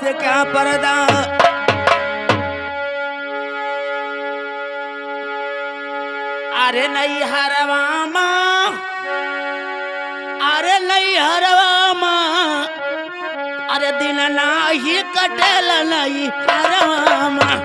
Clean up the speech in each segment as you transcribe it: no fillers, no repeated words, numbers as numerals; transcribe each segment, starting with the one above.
से क्या पर्दा। अरे नहीं हरवामा, अरे नहीं हरवामा, अरे दिन नाही कटेल नहीं हरवामा।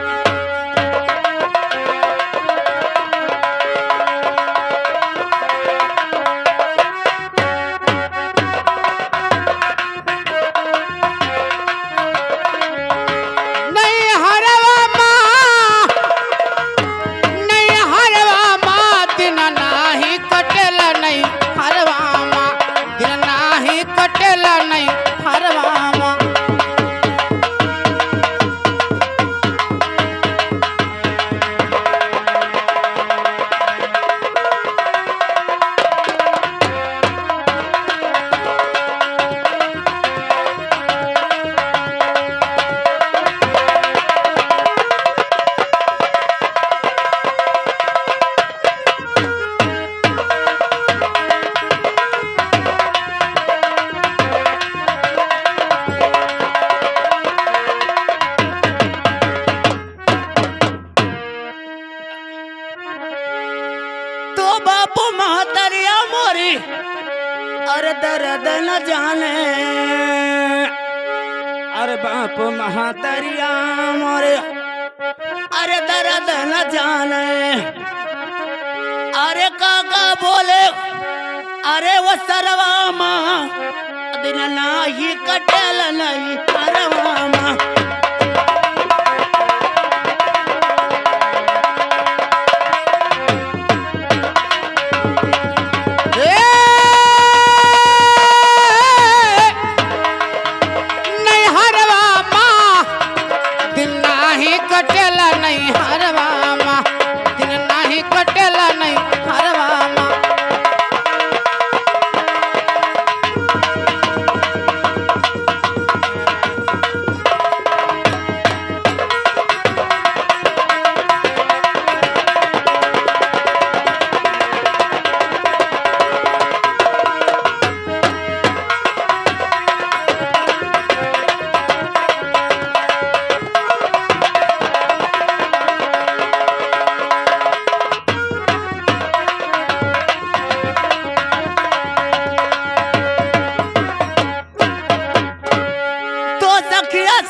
बापू महतरिया मोरी अरे दर्द न जाने। अरे बापू महतरिया मोरी अरे दर्द न जाने। अरे काका बोले अरे वो सरवामा दिन नाही कटेल नहीं हरवामा।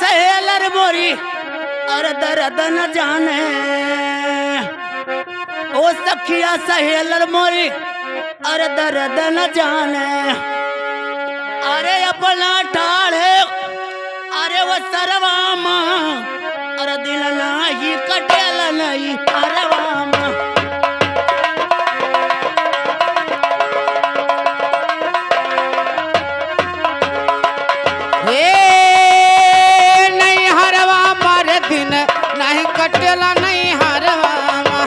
सहेलर मोरी अरे दर्द न जाने। ओ सखिया सहेलर मोरी अरे दर्द न जाने। अरे अपना ठाड़े अरे वो सरवामा अरे दिल नाही कटेल नहीं हरवामा। कटेला नहीं हरवामा।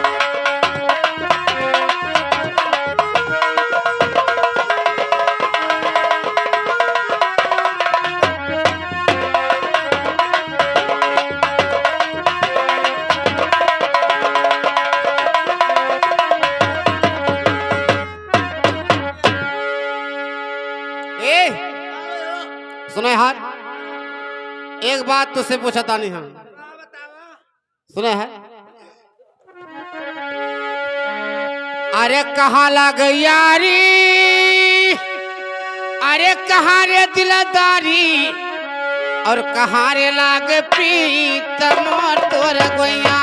सुने हाथ एक बात तुझसे पूछता नहीं हम सुने है। अरे कहाँ लग यारी अरे कहाँ रे दिलदारी और कहाँ रे लाग प्रीत मोर तोर गोया।